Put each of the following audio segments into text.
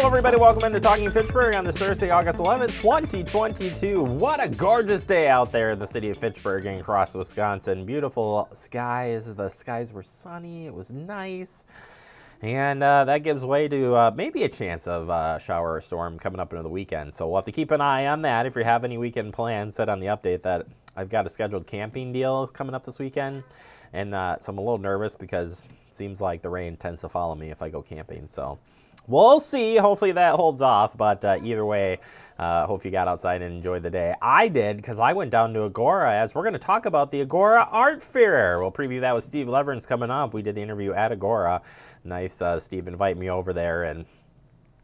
Hello, everybody. Welcome into Talking Fitchburg on this Thursday, August 11th, 2022. What a gorgeous day out there in the city of Fitchburg and across Wisconsin. Beautiful skies. The skies were sunny. It was nice. And that gives way to maybe a chance of a shower or storm coming up into the weekend. So we'll have to keep an eye on that. If you have any weekend plans, said on the update that I've got a scheduled camping deal coming up this weekend. And so I'm a little nervous because it seems like the rain tends to follow me if I go camping. So we'll see. Hopefully that holds off. But either way, hope you got outside and enjoyed the day. I did, because I went down to Agora, as we're going to talk about the Agora Art Fair. We'll preview that with Steve Leverance coming up. We did the interview at Agora. Nice, Steve, invite me over there, and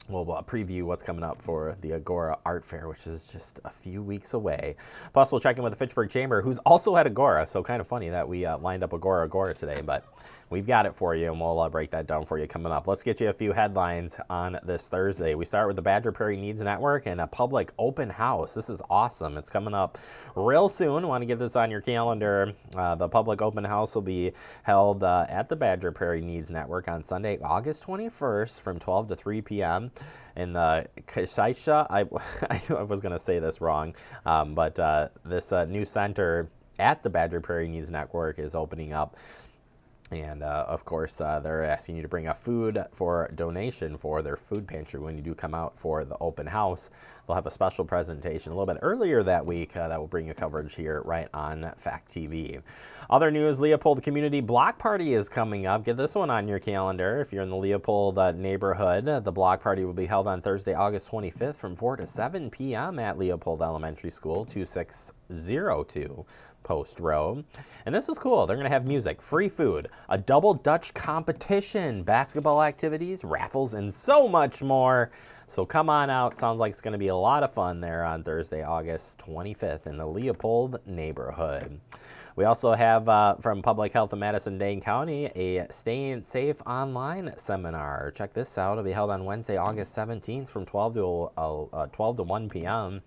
we'll preview what's coming up for the Agora Art Fair, which is just a few weeks away. Plus, we'll check in with the Fitchburg Chamber, who's also at Agora. So kind of funny that we lined up Agora today, but we've got it for you, and we'll break that down for you coming up. Let's get you a few headlines on this Thursday. We start with the Badger Prairie Needs Network and a public open house. This is awesome. It's coming up real soon. Want to get this on your calendar. The public open house will be held at the Badger Prairie Needs Network on Sunday, August 21st from 12 to 3 p.m. in the Kashaisha. I knew I was going to say this wrong, but this new center at the Badger Prairie Needs Network is opening up. And, of course, they're asking you to bring a food for donation for their food pantry when you do come out for the open house. They'll have a special presentation a little bit earlier that week that will bring you coverage here right on Fact TV. Other news, Leopold Community Block Party is coming up. Get this one on your calendar. If you're in the Leopold neighborhood, the block party will be held on Thursday, August 25th from 4 to 7 p.m. at Leopold Elementary School, 2602. Post Road. And this is cool. They're going to have music, free food, a double Dutch competition, basketball activities, raffles, and so much more. So come on out. Sounds like it's going to be a lot of fun there on Thursday, August 25th in the Leopold neighborhood. We also have from Public Health of Madison-Dane County a Staying Safe Online seminar. Check this out. It'll be held on Wednesday, August 17th from 12 to 1 p.m.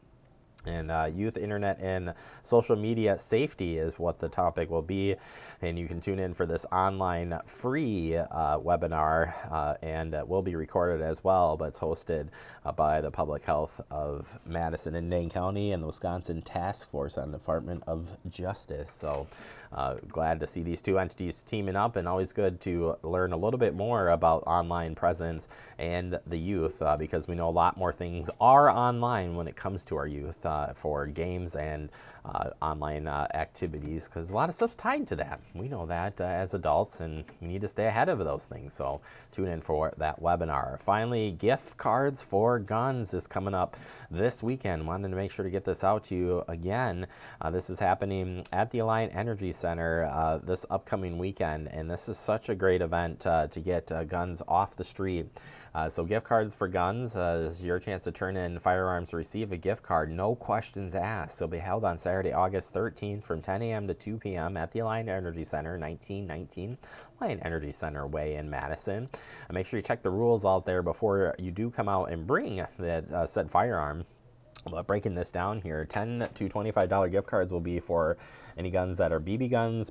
And youth, internet, and social media safety is what the topic will be. And you can tune in for this online free webinar, and it will be recorded as well, but it's hosted by the Public Health of Madison and Dane County and the Wisconsin Task Force on the Department of Justice. So glad to see these two entities teaming up, and always good to learn a little bit more about online presence and the youth, because we know a lot more things are online when it comes to our youth. For games and online activities, because a lot of stuff's tied to that. We know that as adults, and we need to stay ahead of those things. So tune in for that webinar. Finally, gift cards for guns is coming up this weekend. Wanted to make sure to get this out to you again. This is happening at the Alliant Energy Center this upcoming weekend, and this is such a great event to get guns off the street. So gift cards for guns is your chance to turn in firearms to receive a gift card, no questions asked. It'll be held on Saturday, August 13th from 10 a.m. to 2 p.m. at the Alliant Energy Center, 1919 Alliant Energy Center Way in Madison. And make sure you check the rules out there before you do come out and bring that said firearm. But breaking this down here, $10 to $25 gift cards will be for any guns that are BB guns,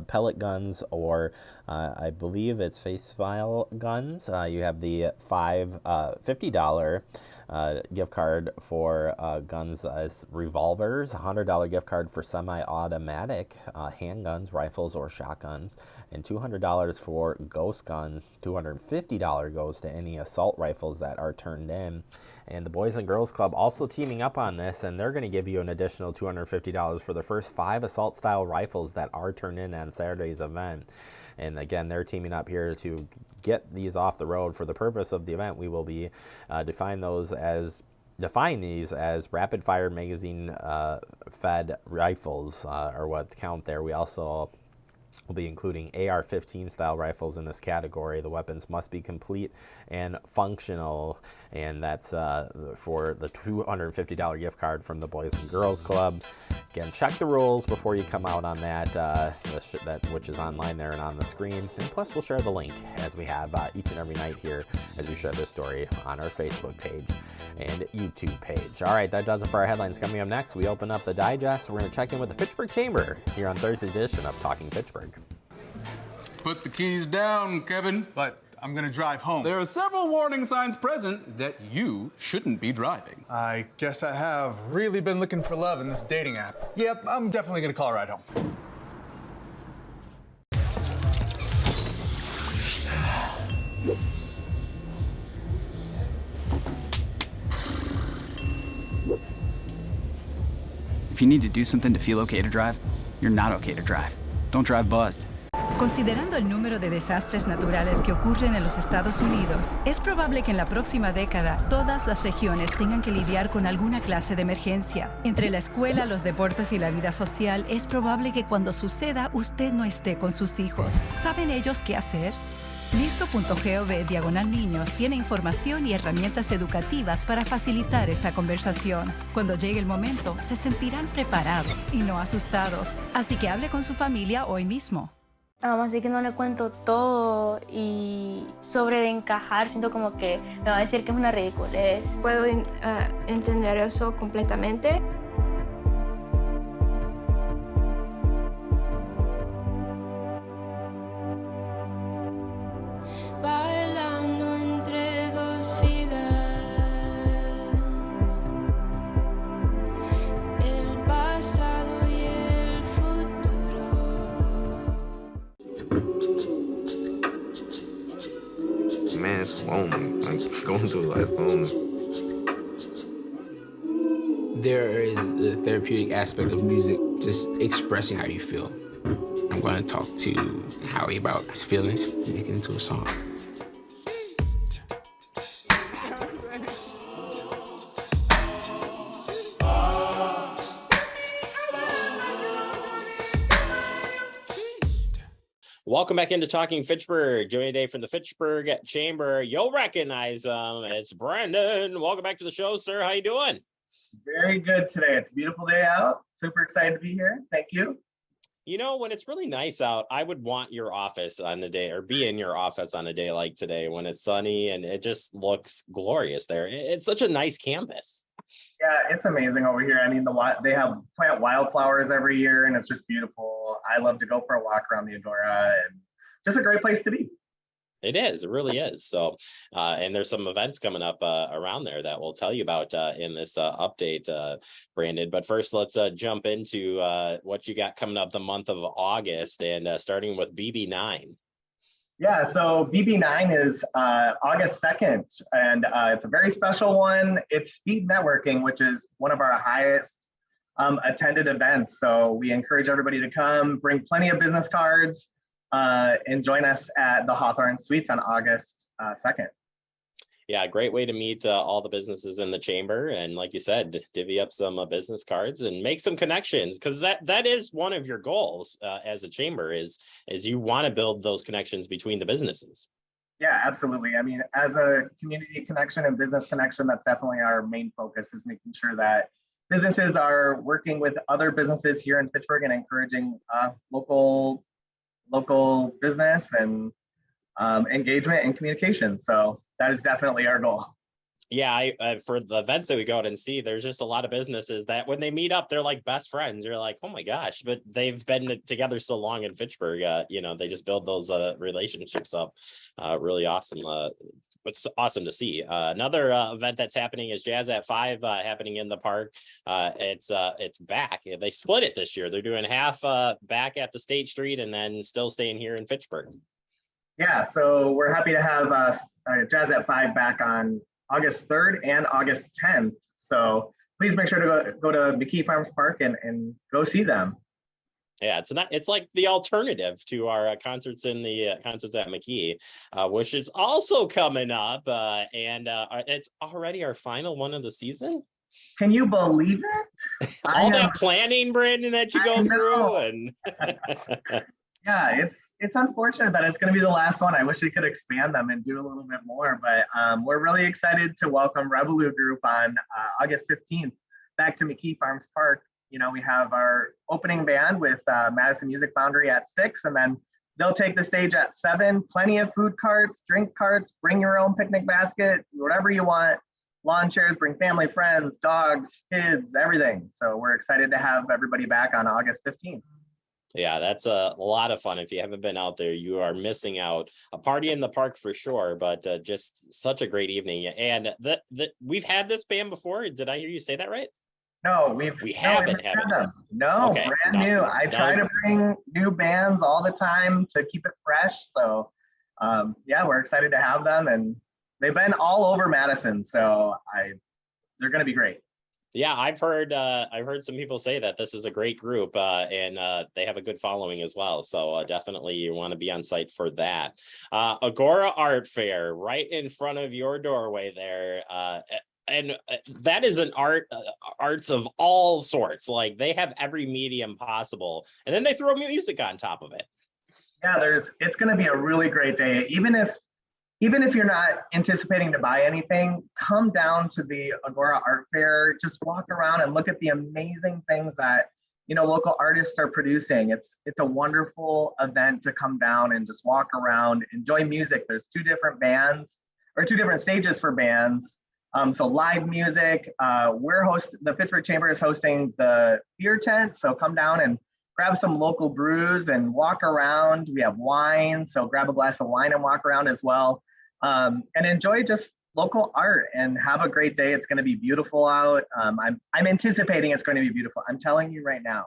pellet guns, or I believe it's face file guns. You have the $50 gift card for guns as revolvers, $100 gift card for semi-automatic handguns, rifles, or shotguns, and $200 for ghost guns. $250 goes to any assault rifles that are turned in. And the Boys and Girls Club also teaming up on this, and they're going to give you an additional $250 for the first 5 assault-style rifles that are turned in on Saturday's event. And again, they're teaming up here to get these off the road. For the purpose of the event, we will be define these as rapid-fire magazine fed rifles are what count there. We also will be including AR-15 style rifles in this category. The weapons must be complete and functional, and that's for the $250 gift card from the Boys and Girls Club. Again, check the rules before you come out on that, which is online there and on the screen. And plus, we'll share the link as we have each and every night here as we share this story on our Facebook page and YouTube page. All right, that does it for our headlines. Coming up next, we open up the digest. We're going to check in with the Fitchburg Chamber here on Thursday's edition of Talking Fitchburg. Put the keys down, Kevin. But I'm gonna drive home. There are several warning signs present that you shouldn't be driving. I guess I have really been looking for love in this dating app. Yep, I'm definitely gonna call a ride home. If you need to do something to feel okay to drive, you're not okay to drive. Don't drive buzzed. Considerando el número de desastres naturales que ocurren en los Estados Unidos, es probable que en la próxima década todas las regiones tengan que lidiar con alguna clase de emergencia. Entre la escuela, los deportes y la vida social, es probable que cuando suceda usted no esté con sus hijos. ¿Saben ellos qué hacer? Listo.gov/niños tiene información y herramientas educativas para facilitar esta conversación. Cuando llegue el momento, se sentirán preparados y no asustados. Así que hable con su familia hoy mismo. Así que no le cuento todo y sobre de encajar, siento como que me va a decir que es una ridiculez. Puedo entender eso completamente. Bailando entre dos vidas, el pasado y el futuro. Man, it's lonely. Like, going through life lonely. There is the therapeutic aspect of music, just expressing how you feel. I'm going to talk to Howie about his feelings, make it into a song. Welcome back into Talking Fitchburg. Joining today from the Fitchburg Chamber. You'll recognize him. It's Brandon. Welcome back to the show, sir. How you doing? Very good today. It's a beautiful day out. Super excited to be here. Thank you. You know, when it's really nice out, I would want your office on a day, or be in your office on a day like today when it's sunny and it just looks glorious there. It's such a nice campus. Yeah, it's amazing over here. I mean, they have plant wildflowers every year, and it's just beautiful. I love to go for a walk around the Agora, and just a great place to be. It is. It really is. So, and there's some events coming up around there that we'll tell you about in this update, Brandon. But first, let's jump into what you got coming up the month of August, and starting with BB9. Yeah, so BB9 is August 2nd, and it's a very special one. It's speed networking, which is one of our highest attended events. So we encourage everybody to come, bring plenty of business cards, and join us at the Hawthorne Suites on August 2nd. Yeah, great way to meet all the businesses in the chamber. And like you said, divvy up some business cards and make some connections, because that is one of your goals as a chamber is you want to build those connections between the businesses. Yeah, absolutely. I mean, as a community connection and business connection, that's definitely our main focus, is making sure that businesses are working with other businesses here in Fitchburg and encouraging local business and engagement and communication. So that is definitely our goal. Yeah, I for the events that we go out and see, there's just a lot of businesses that when they meet up, they're like best friends. You're like, oh my gosh, but they've been together so long in Fitchburg. They just build those relationships up. Really awesome. It's awesome to see. Another event that's happening is Jazz at 5 happening in the park. It's back. They split it this year. They're doing half back at the State Street and then still staying here in Fitchburg. Yeah, so we're happy to have Jazz at 5 back on August 3rd and August 10th. So please make sure to go to McKee Farms Park and go see them. Yeah, it's like the alternative to our concerts in the concerts at McKee, which is also coming up, and it's already our final one of the season. Can you believe it? All that planning, Brandon, that you go through, and yeah, it's unfortunate that it's going to be the last one. I wish we could expand them and do a little bit more, but we're really excited to welcome Revolute Group on August 15th back to McKee Farms Park. You know, we have our opening band with Madison Music Foundry at 6, and then they'll take the stage at 7. Plenty of food carts, drink carts, bring your own picnic basket, whatever you want. Lawn chairs, bring family, friends, dogs, kids, everything. So we're excited to have everybody back on August 15th. Yeah, that's a lot of fun. If you haven't been out there, you are missing out. A party in the park for sure, but just such a great evening. And we've had this band before. Did I hear you say that right? No, we haven't had them. No, okay. Brand new. I try to bring new bands all the time to keep it fresh. So yeah, we're excited to have them, and they've been all over Madison. So they're going to be great. Yeah, I've heard some people say that this is a great group, and they have a good following as well. So definitely you want to be on site for that. Agora Art Fair, right in front of your doorway there. And that is an arts of all sorts. Like, they have every medium possible, and then they throw music on top of it. Yeah, it's going to be a really great day. Even if you're not anticipating to buy anything, come down to the Agora Art Fair, just walk around and look at the amazing things that, local artists are producing. It's a wonderful event to come down and just walk around, enjoy music. There's two different stages for bands. So live music, the Fitchburg Chamber is hosting the beer tent. So come down and grab some local brews and walk around. We have wine, so grab a glass of wine and walk around as well. And enjoy just local art and have a great day. It's going to be beautiful out. I'm anticipating it's going to be beautiful. I'm telling you right now.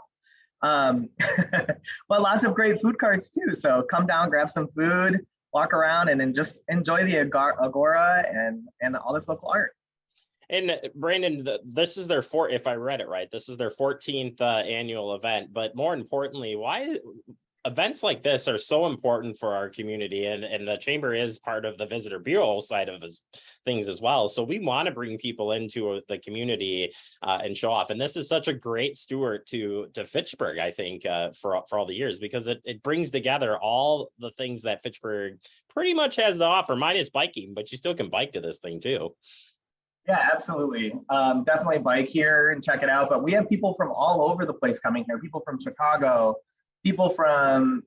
But lots of great food carts too. So come down, grab some food, walk around, and then just enjoy the Agora and all this local art. And Brandon, this is their if I read it right, this is their 14th annual event. But more importantly, why events like this are so important for our community, and the chamber is part of the visitor bureau side of things as well. So we want to bring people into the community and show off. And this is such a great steward to Fitchburg, I think, for all the years, because it brings together all the things that Fitchburg pretty much has to offer, minus biking, but you still can bike to this thing too. Yeah, absolutely. Definitely bike here and check it out. But we have people from all over the place coming here, people from Chicago, people from,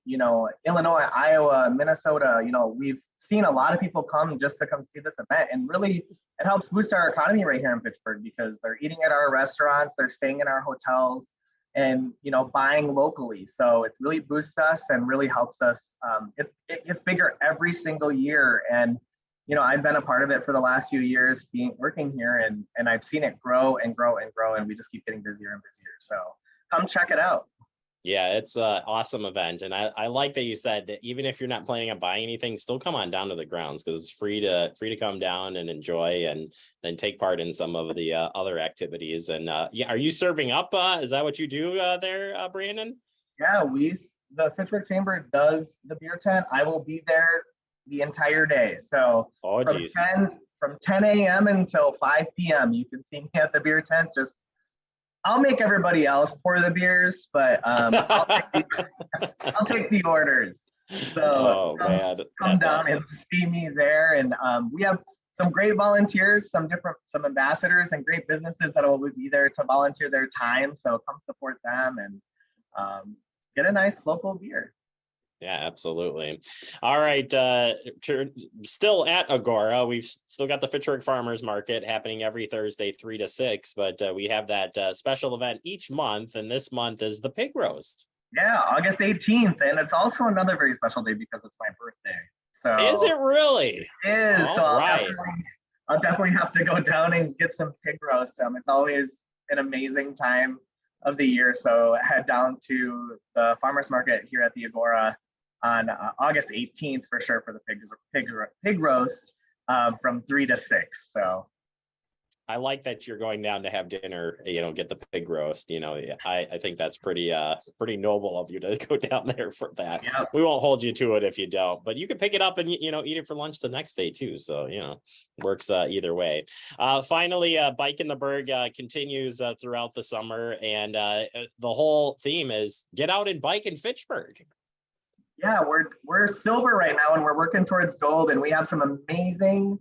Illinois, Iowa, Minnesota. We've seen a lot of people come just to come see this event, and really it helps boost our economy right here in Fitchburg, because they're eating at our restaurants, they're staying in our hotels, and, buying locally. So it really boosts us and really helps us. It gets bigger every single year. And I've been a part of it for the last few years working here, and I've seen it grow and grow and grow, and we just keep getting busier and busier. So come check it out. Yeah, it's an awesome event. And I like that you said that even if you're not planning on buying anything, still come on down to the grounds, because it's free to come down and enjoy, and then take part in some of the other activities. And yeah, are you serving up? Is that what you do there, Brandon? Yeah, the Fitchburg Chamber does the beer tent. I will be there the entire day. So from 10 a.m. until 5 p.m. you can see me at the beer tent. I'll make everybody else pour the beers, but I'll take the orders. So come down awesome. And see me there. And we have some great volunteers, some ambassadors, and great businesses that will be there to volunteer their time. So come support them and get a nice local beer. Yeah, absolutely. All right. Still at Agora, we've still got the Fitchburg Farmers Market happening every Thursday, 3 to 6, but we have that special event each month, and this month is the pig roast. Yeah, August 18th, and it's also another very special day because it's my birthday. So is it really? It is. All so right. I'll definitely have to go down and get some pig roast. It's always an amazing time of the year, so head down to the farmers market here at the Agora on August 18th for sure for the pig roast from 3 to 6. So I like that you're going down to have dinner, get the pig roast. I think that's pretty noble of you to go down there for that. Yep. We won't hold you to it if you don't, but you can pick it up and eat it for lunch the next day too. So works either way. Finally, Bike in the Berg continues throughout the summer, and the whole theme is get out and bike in Fitchburg. Yeah, we're silver right now, and we're working towards gold, and we have some amazing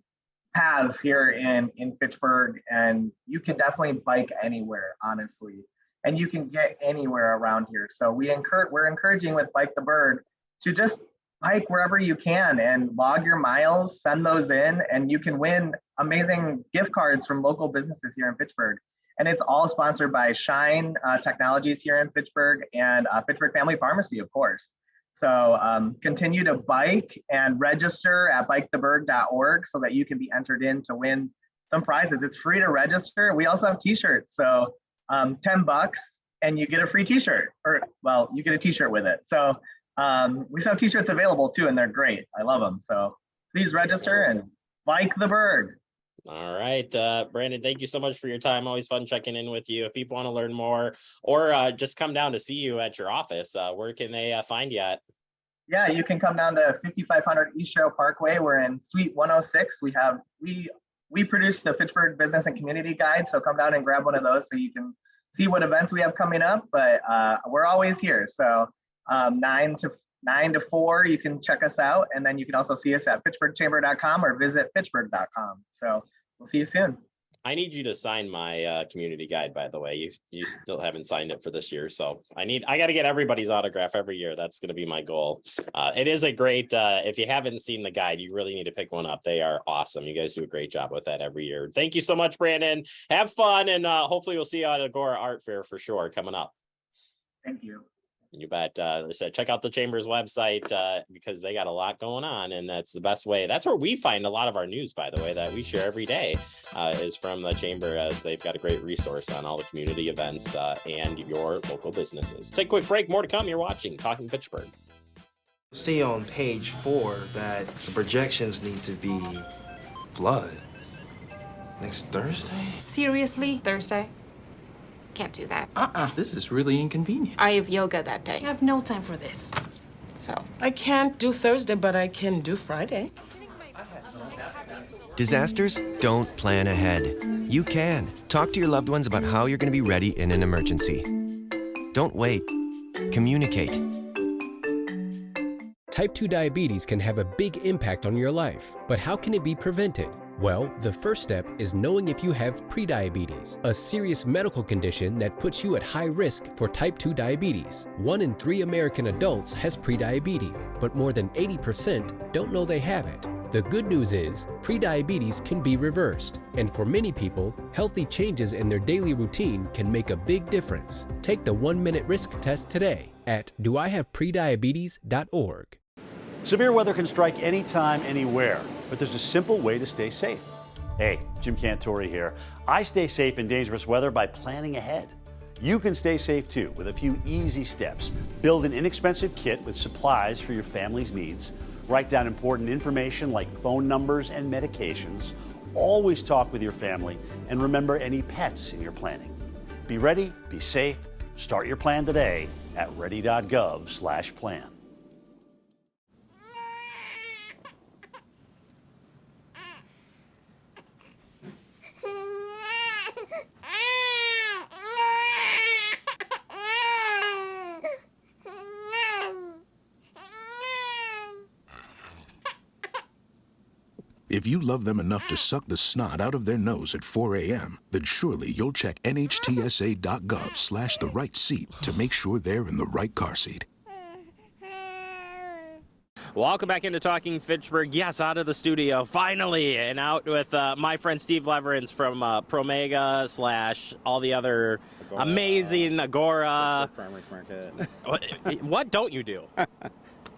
paths here in Fitchburg, and you can definitely bike anywhere, honestly, and you can get anywhere around here. So we're encouraging with Bike the Berg to just bike wherever you can and log your miles, send those in, and you can win amazing gift cards from local businesses here in Fitchburg. And it's all sponsored by Shine Technologies here in Fitchburg and Fitchburg Family Pharmacy, of course. So continue to bike and register at biketheberg.org so that you can be entered in to win some prizes. It's free to register. We also have t-shirts. So $10 and you get a free t-shirt, or well, you get a t-shirt with it. So we still have t-shirts available too, and they're great. I love them. So please register and bike the Berg. All right, Brandon, thank you so much for your time. Always fun checking in with you. If people want to learn more or just come down to see you at your office, where can they find you at? Yeah, you can come down to 5500 East Trail Parkway. We're in Suite 106. We produce the Fitchburg Business and Community Guide, so come down and grab one of those so you can see what events we have coming up. But we're always here, so 9 to 4, you can check us out, and then you can also see us at fitchburgchamber.com or visit fitchburg.com. So we'll see you soon. I need you to sign my community guide, by the way. You still haven't signed it for this year, so I got to get everybody's autograph every year. That's going to be my goal. It is a great, if you haven't seen the guide, you really need to pick one up. They are awesome. You guys do a great job with that every year. Thank you so much, Brandon. Have fun, and hopefully we'll see you at Agora Art Fair for sure coming up. Thank you. You bet. Check out the Chamber's website because they got a lot going on, and that's the best way. That's where we find a lot of our news, by the way, that we share every day is from the Chamber, as they've got a great resource on all the community events and your local businesses. Take a quick break. More to come. You're watching Talking Fitchburg. See on page 4 that the projections need to be blood. Next Thursday? Seriously? Thursday? Can't do that. This is really inconvenient. I have yoga that day. I have no time for this. So. I can't do Thursday, but I can do Friday. Disasters don't plan ahead. You can. Talk to your loved ones about how you're going to be ready in an emergency. Don't wait. Communicate. Type 2 diabetes can have a big impact on your life, but how can it be prevented? Well, the first step is knowing if you have prediabetes, a serious medical condition that puts you at high risk for type 2 diabetes. 1 in 3 American adults has prediabetes, but more than 80% don't know they have it. The good news is, prediabetes can be reversed, and for many people, healthy changes in their daily routine can make a big difference. Take the 1-minute risk test today at doihaveprediabetes.org. Severe weather can strike anytime, anywhere, but there's a simple way to stay safe. Hey, Jim Cantori here. I stay safe in dangerous weather by planning ahead. You can stay safe too with a few easy steps. Build an inexpensive kit with supplies for your family's needs. Write down important information like phone numbers and medications. Always talk with your family, and remember any pets in your planning. Be ready, be safe. Start your plan today at ready.gov/plan. If you love them enough to suck the snot out of their nose at 4 a.m., then surely you'll check nhtsa.gov/the right seat to make sure they're in the right car seat. Welcome back into Talking Fitchburg. Yes, out of the studio, finally, and out with my friend Steve Leverance from Promega / all the other amazing Agora. Farmers Market. What don't you do?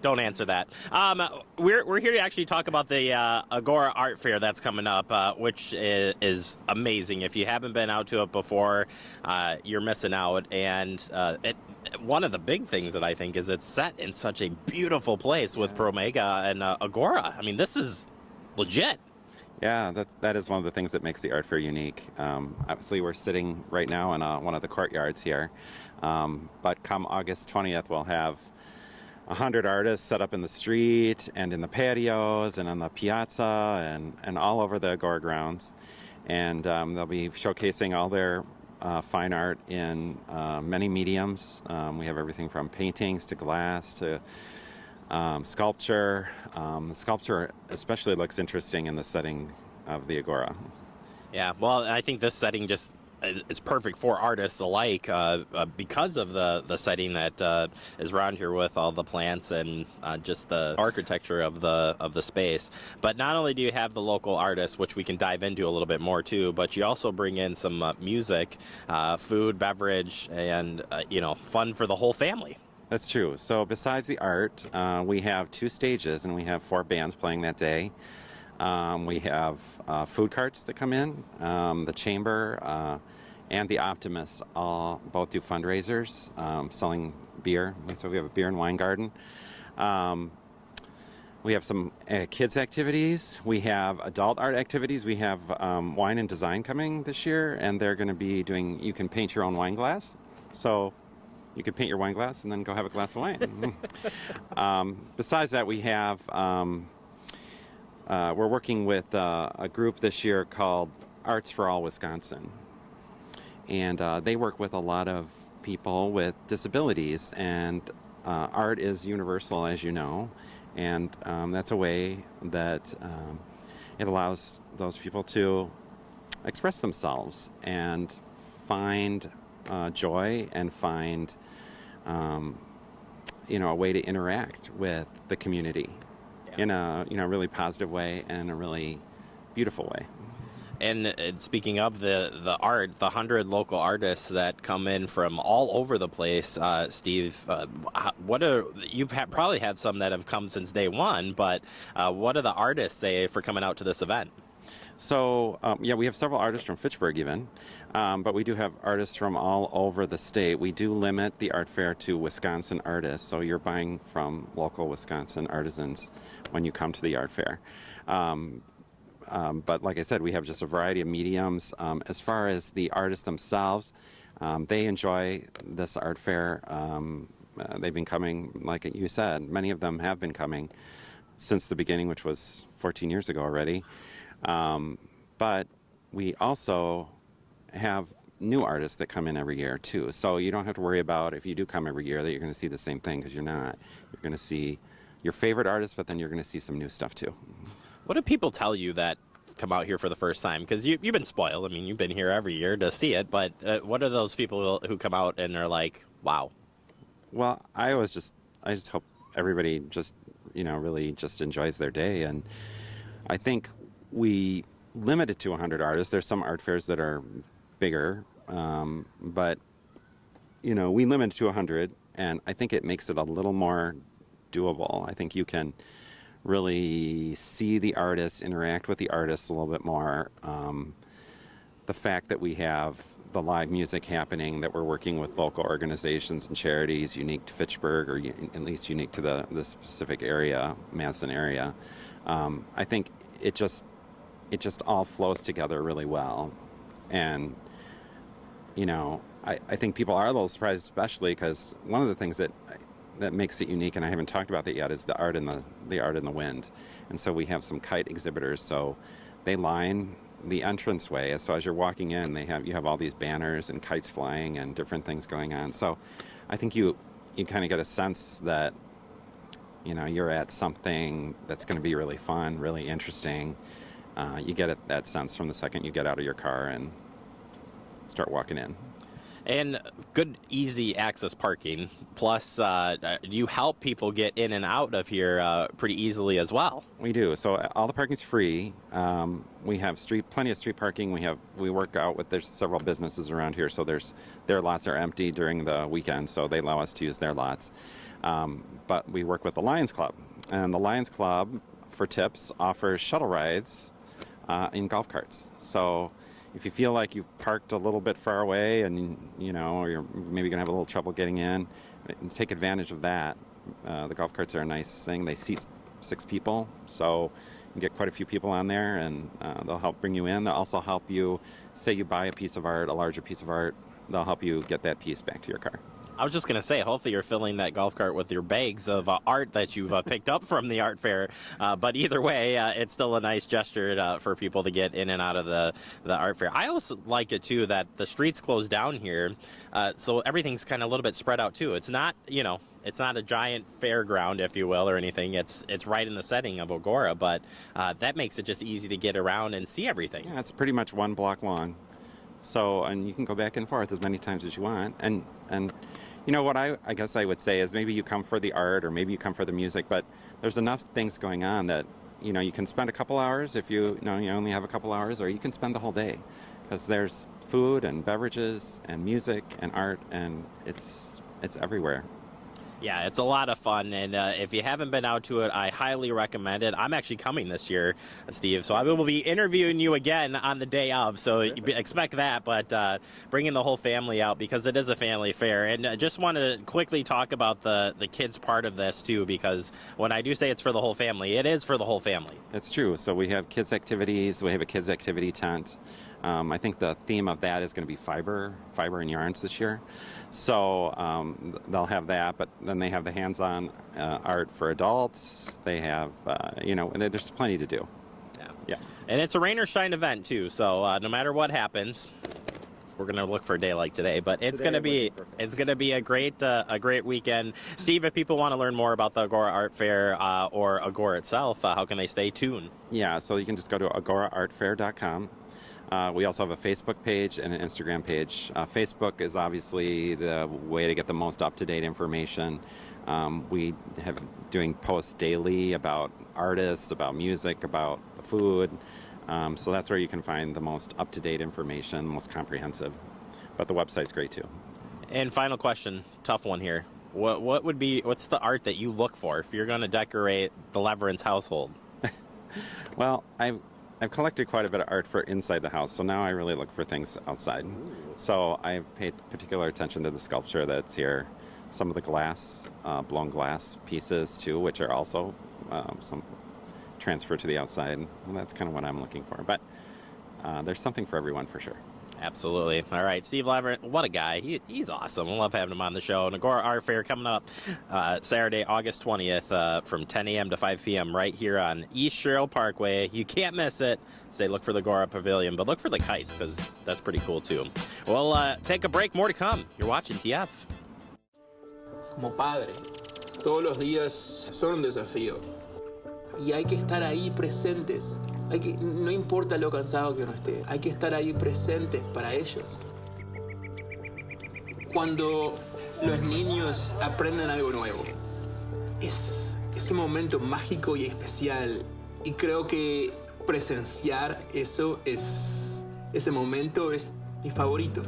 Don't answer that. We're here to actually talk about the Agora Art Fair that's coming up, which is amazing. If you haven't been out to it before, you're missing out. And one of the big things that I think is it's set in such a beautiful place with Promega and Agora. I mean, this is legit. Yeah, that is one of the things that makes the art fair unique. Obviously, we're sitting right now in one of the courtyards here. But come August 20th, we'll have 100 artists set up in the street and in the patios and on the piazza and all over the Agora grounds. And they'll be showcasing all their fine art in many mediums. We have everything from paintings to glass to sculpture. Sculpture especially looks interesting in the setting of the Agora. Yeah, well, I think this setting just is perfect for artists alike because of the setting that is around here with all the plants and just the architecture of the space. But not only do you have the local artists, which we can dive into a little bit more too, but you also bring in some music, food, beverage, and fun for the whole family. That's true. So besides the art, we have 2 stages, and we have 4 bands playing that day. We have food carts that come in, the Chamber and the Optimists both do fundraisers, selling beer. So we have a beer and wine garden. We have some kids activities. We have adult art activities. We have wine and design coming this year, and they're going to be doing, you can paint your own wine glass. So you can paint your wine glass and then go have a glass of wine. Besides that, we have, we're working with a group this year called Arts for All Wisconsin. And they work with a lot of people with disabilities, and art is universal, as you know. And that's a way that it allows those people to express themselves and find joy and find a way to interact with the community in a really positive way and in a really beautiful way. And speaking of the art, the 100 local artists that come in from all over the place, Steve, you've probably had some that have come since day one, but what do the artists say for coming out to this event? So, we have several artists from Fitchburg even, but we do have artists from all over the state. We do limit the art fair to Wisconsin artists, so you're buying from local Wisconsin artisans when you come to the art fair. But like I said, we have just a variety of mediums. As far as the artists themselves, they enjoy this art fair. They've been coming, like you said, many of them have been coming since the beginning, which was 14 years ago already. But we also have new artists that come in every year too. So you don't have to worry about, if you do come every year, that you're going to see the same thing, because you're not. You're going to see your favorite artists, but then you're going to see some new stuff too. What do people tell you that come out here for the first time? Because you've been spoiled. I mean, you've been here every year to see it, but what are those people who come out and are like, wow? Well, I just hope everybody just, really just enjoys their day. And I think we limit it to 100 artists. There's some art fairs that are bigger, but, we limit it to 100, and I think it makes it a little more doable. I think you can really see the artists, interact with the artists a little bit more. The fact that we have the live music happening, that we're working with local organizations and charities unique to Fitchburg, or at least unique to the specific area, Madison area, I think it just all flows together really well. And, I think people are a little surprised, especially because one of the things that makes it unique, and I haven't talked about that yet, is the art in the wind. And so we have some kite exhibitors, so they line the entranceway. So as you're walking in, you have all these banners and kites flying and different things going on. So I think you kind of get a sense that you're at something that's going to be really fun, really interesting. You get that sense from the second you get out of your car and start walking in. And good, easy access parking. Plus, you help people get in and out of here pretty easily as well. We do. So all the parking's free. We have plenty of street parking. We work out with, there's several businesses around here, so their lots are empty during the weekend, so they allow us to use their lots. But we work with the Lions Club, and the Lions Club, for tips, offers shuttle rides in golf carts. So if you feel like you've parked a little bit far away and, or you're maybe going to have a little trouble getting in, take advantage of that. The golf carts are a nice thing. They seat 6 people, so you can get quite a few people on there, and they'll help bring you in. They'll also help you, say you buy a piece of art, a larger piece of art, they'll help you get that piece back to your car. I was just going to say, hopefully you're filling that golf cart with your bags of art that you've picked up from the art fair. But either way, it's still a nice gesture for people to get in and out of the art fair. I also like it, too, that the streets close down here, so everything's kind of a little bit spread out, too. It's not, it's not a giant fairground, if you will, or anything. It's right in the setting of Agora, but that makes it just easy to get around and see everything. Yeah, it's pretty much 1 block long. So, and you can go back and forth as many times as you want. And you know what I guess I would say is maybe you come for the art or maybe you come for the music, but there's enough things going on that, you know, you can spend a couple hours if you only have a couple hours, or you can spend the whole day, because there's food and beverages and music and art, and it's everywhere. Yeah, it's a lot of fun, and if you haven't been out to it, I highly recommend it. I'm actually coming this year, Steve, so I will be interviewing you again on the day of, so you expect that, but bringing the whole family out, because it is a family fair. And I just want to quickly talk about the kids part of this, too, because when I do say it's for the whole family, it is for the whole family. It's true. So we have kids' activities. We have a kids' activity tent. I think the theme of that is going to be fiber and yarns this year. So they'll have that, but then they have the hands-on art for adults. They have, there's plenty to do. Yeah. And it's a rain or shine event, too, so no matter what happens, we're going to look for a day like today, but it's going to be a great weekend. Steve, if people want to learn more about the Agora Art Fair or Agora itself, how can they stay tuned? Yeah, so you can just go to agoraartfair.com. We also have a Facebook page and an Instagram page. Facebook is obviously the way to get the most up-to-date information. We have doing posts daily about artists, about music, about the food. So that's where you can find the most up-to-date information, most comprehensive. But the website's great too. And final question, tough one here. What's the art that you look for if you're going to decorate the Leverance household? Well, I've collected quite a bit of art for inside the house, so now I really look for things outside. So I paid particular attention to the sculpture that's here, some of the glass, blown glass pieces too, which are also some transfer to the outside. And that's kind of what I'm looking for. But there's something for everyone for sure. Absolutely. All right, Steve Leverett, what a guy. He's awesome. I love having him on the show. And Agora Art Fair coming up Saturday, August 20th from 10 a.m. to 5 p.m. right here on East Sherrill Parkway. You can't miss it. Say look for the Agora Pavilion, but look for the kites because that's pretty cool too. Well, take a break. More to come. You're watching TF. Como padre, todos los días son un desafío. Y hay que estar ahí presentes. No importa lo cansado que uno esté, hay que estar ahí presentes para ellos. Cuando los niños aprenden algo nuevo, es ese momento mágico y especial. Y creo que presenciar ese momento es mi favorito.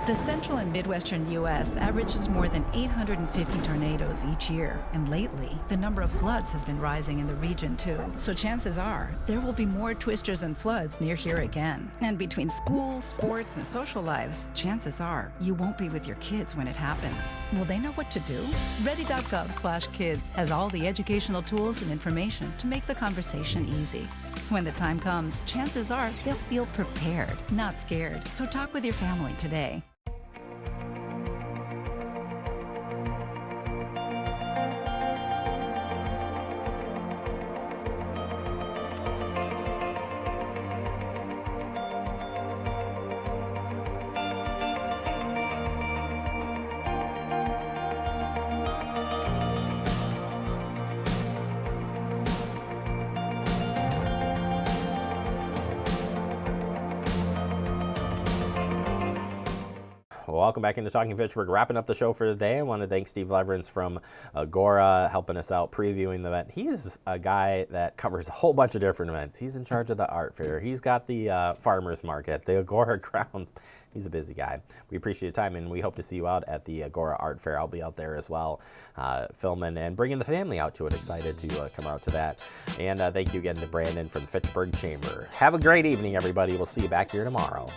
The central and midwestern U.S. averages more than 850 tornadoes each year, and lately, the number of floods has been rising in the region too. So chances are, there will be more twisters and floods near here again. And between school, sports, and social lives, chances are, you won't be with your kids when it happens. Will they know what to do? Ready.gov/kids has all the educational tools and information to make the conversation easy. When the time comes, chances are they'll feel prepared, not scared. So talk with your family today. Welcome back into Talking Fitchburg. Wrapping up the show for today, I want to thank Steve Leverance from Agora helping us out previewing the event. He's a guy that covers a whole bunch of different events. He's in charge of the art fair. He's got the farmers market, the Agora grounds. He's a busy guy. We appreciate your time, and we hope to see you out at the Agora Art Fair. I'll be out there as well, filming and bringing the family out to it. Excited to come out to that. And thank you again to Brandon from the Fitchburg Chamber. Have a great evening, everybody. We'll see you back here tomorrow.